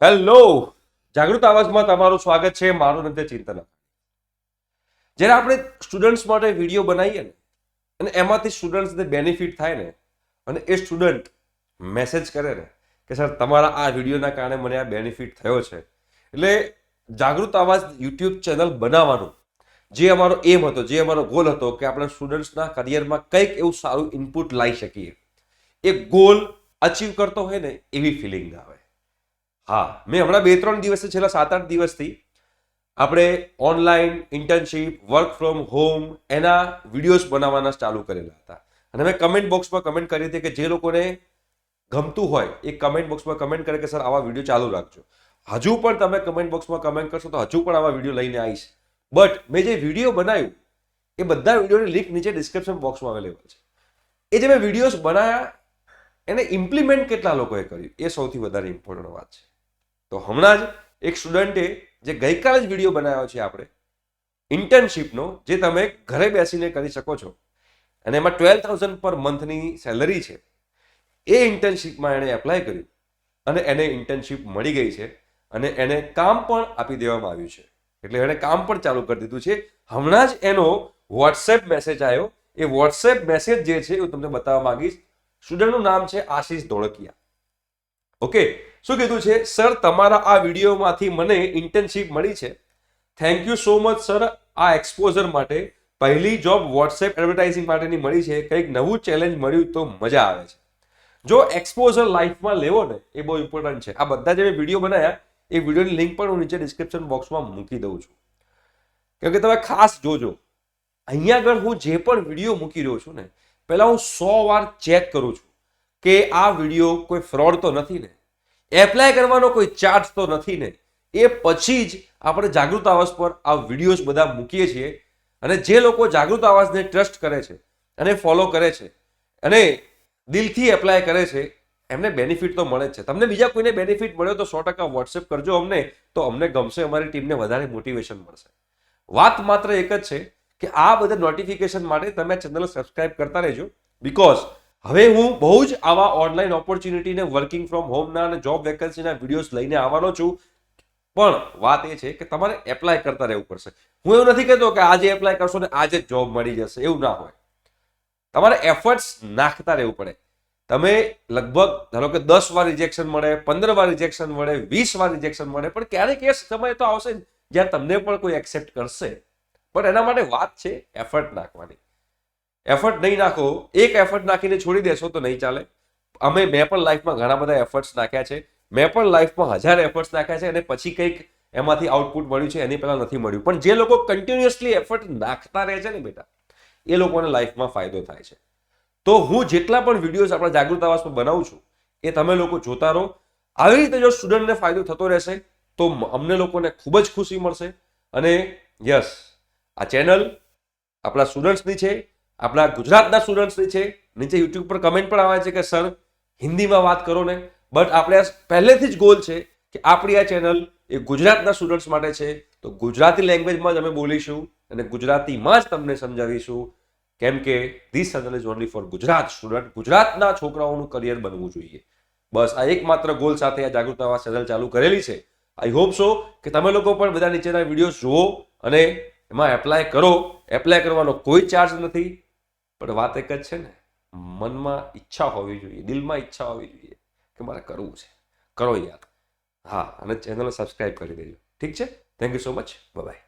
Hello, જાગૃત આવાજમાં તમારું સ્વાગત છે. મારું નામ છે ચિંતન. જ્યારે આપણે સ્ટુડન્ટ્સ માટે વિડીયો બનાવીએ ને અને એમાંથી સ્ટુડન્ટ્સને બેનિફિટ થાય ને અને એ સ્ટુડન્ટ મેસેજ કરે ને કે સર તમારા આ વિડીયોના કારણે મને આ બેનિફિટ થયો છે, એટલે જાગૃત આવાજ યુટ્યુબ ચેનલ બનાવવાનું જે અમારો એમ હતો, જે અમારો ગોલ હતો કે આપણે સ્ટુડન્ટ્સના કરિયરમાં કંઈક એવું સારું ઇનપુટ લાવી શકીએ, એ ગોલ અચીવ કરતો હોય ને એવી ફિલિંગ આવે. હા, મેં હમણાં 2-3 દિવસથી, છેલ્લા 7-8 દિવસથી આપણે online internship, work from home એના વિડીયોઝ બનાવવાના ચાલુ કરેલા હતા. અને મેં કમેન્ટ બોક્સમાં કમેન્ટ કરી હતી કે જે લોકોને ગમતું હોય એ કમેન્ટ બોક્સમાં કમેન્ટ કરે કે સર આવા વિડીયો ચાલુ રાખજો. હજુ પણ તમે કમેન્ટ બોક્સમાં કમેન્ટ કરશો તો હજુ પણ આવા વિડીયો લઈને આવીશ. બટ મેં જે વિડીયો બનાવ્યું એ બધા વિડીયોની લિંક નીચે ડિસ્ક્રિપ્શન બોક્સમાં અવેલેબલ છે. એ જે મેં વિડીયોઝ બનાવ્યા એને ઇમ્પ્લિમેન્ટ કેટલા લોકોએ કર્યું એ સૌથી વધારે ઇમ્પોર્ટન્ટ વાત છે. તો હમણાં જ એક સ્ટુડન્ટે જે ગઈકાલે જ વિડીયો બનાવ્યો છે આપણે ઇન્ટર્નશીપનો, જે તમે ઘરે બેસીને કરી શકો છો અને એમાં 12,000 પર મંથની સેલરી છે, એ ઇન્ટર્નશીપમાં એણે એપ્લાય કર્યું અને એને ઇન્ટર્નશીપ મળી ગઈ છે અને એને કામ પણ આપી દેવામાં આવ્યું છે. એટલે એણે કામ પણ ચાલુ કરી દીધું છે. હમણાં જ એનો વોટ્સએપ મેસેજ આવ્યો. એ વોટ્સએપ મેસેજ જે છે હું તમને બતાવવા માંગીશ. સ્ટુડન્ટનું નામ છે આશીષ ધોળકિયા. ઓકે, શું કીધું છે? સર તમારા આ વિડીયોમાંથી મને ઇન્ટર્નશીપ મળી છે. Thank you so much sir આ એક્સપોઝર માટે. પહેલી જોબ વોટ્સએપ એડવર્ટાઇઝિંગ માટેની મળી છે. કંઈક નવું ચેલેન્જ મળ્યું તો મજા આવે છે. જો એક્સપોઝર લાઈફમાં લેવો ને એ બહુ ઇમ્પોર્ટન્ટ છે. આ બધા જે મેં વિડીયો બનાવ્યા એ વિડીયોની લિંક પણ હું નીચે ડિસ્ક્રિપ્શન બોક્સમાં મૂકી દઉં છું, કેમ કે તમે ખાસ જોજો. અહીંયા આગળ હું જે પણ વિડીયો મૂકી રહ્યો છું ને, પહેલા હું 100 વાર ચેક કરું છું કે આ વિડીયો કોઈ ફ્રોડ તો નથી ને, એપ્લાય કરવાનો કોઈ ચાર્જ તો નથી ને. એ પછી જ આપણે જાગૃત આવાજ પર આ વિડીયોઝ બધા મૂકીએ છીએ. અને જે લોકો જાગૃત આવાજને ટ્રસ્ટ કરે છે અને ફોલો કરે છે અને દિલથી એપ્લાય કરે છે એમને બેનિફિટ તો મળે જ છે. તમને બીજા કોઈને બેનિફિટ મળ્યો તો 100% વોટ્સએપ કરજો અમને, તો અમને ગમશે, અમારી ટીમને વધારે મોટિવેશન મળશે. વાત માત્ર એક જ છે કે આ બધા નોટિફિકેશન માટે તમે ચેનલ સબસ્ક્રાઇબ કરતા રહેજો. બીકોઝ હવે હું બહુ જ આવા ઓનલાઈન ઓપોર્ચ્યુનિટીને, વર્કિંગ ફ્રોમ હોમના અને જોબ વેકન્સીના વિડીયોઝ લઈને આવવાનો છું. પણ વાત એ છે કે તમારે એપ્લાય કરતા રહેવું પડશે. હું એવું નથી કહેતો કે આજે એપ્લાય કરશો ને આજે જ જોબ મળી જશે, એવું ના હોય. તમારે એફર્ટ્સ નાખતા રહેવું પડે. તમે લગભગ ધારો કે 10 વાર રિજેક્શન મળે, 15 વાર રિજેક્શન મળે, 20 વાર રિજેક્શન મળે, પણ ક્યારેક એ સમય તો આવશે જ્યાં તમને પણ કોઈ એક્સેપ્ટ કરશે. પણ એના માટે વાત છે એફર્ટ નાખવાની. એફર્ટ નહીં નાખો, એક એફર્ટ નાખીને છોડી દેશો તો નહીં ચાલે. મેં પણ લાઈફમાં ઘણા બધા એફર્ટ્સ નાખ્યા છે. મેં પણ લાઈફમાં 1000 એફર્ટ્સ નાખ્યા છે અને પછી કંઈક એમાંથી આઉટપુટ મળ્યું છે, એની પહેલા નથી મળ્યું. પણ જે લોકો કન્ટિન્યુઅસલી એફર્ટ નાખતા રહે છે ને બેટા, એ લોકોને લાઈફમાં ફાયદો થાય છે. તો હું જેટલા પણ વિડીયોઝ આપણા જાગૃત આવાજ પર બનાવું છું એ તમે લોકો જોતા રહો. આવી રીતે જો સ્ટુડન્ટને ફાયદો થતો રહેશે તો અમને લોકોને ખૂબ જ ખુશી મળશે. અને યસ, આ ચેનલ આપણા સ્ટુડન્ટ્સની છે, આપણા ગુજરાતના સ્ટુડન્ટ્સની છે. નીચે યુટ્યુબ પર કમેન્ટ પણ આવે છે કે સર હિન્દીમાં વાત કરો ને. બટ આપણે પહેલેથી જ ગોલ છે કે આપણી આ ચેનલ એ ગુજરાતના સ્ટુડન્ટ્સ માટે છે. તો ગુજરાતી લેંગ્વેજમાં જ અમે બોલીશું અને ગુજરાતીમાં જ તમને સમજાવીશું, કેમ કે this channel is only for Gujarat student. ગુજરાતના છોકરાઓનું કરિયર બનવું જોઈએ. બસ આ એકમાત્ર ગોલ સાથે આ જાગૃત આવાજ ચેનલ ચાલુ કરેલી છે. આઈ હોપ સો કે તમે લોકો પણ બધા નીચેના વિડીયો જુઓ અને એમાં એપ્લાય કરો. એપ્લાય કરવાનો કોઈ ચાર્જ નથી. પણ વાત એક જ છે ને, મનમાં ઈચ્છા હોવી જોઈએ, દિલમાં ઈચ્છા હોવી જોઈએ કે મારે કરવું છે. કરો યાર. હા, અને ચેનલ સબસ્ક્રાઇબ કરી દેજો. ઠીક છે? Thank you so much. By.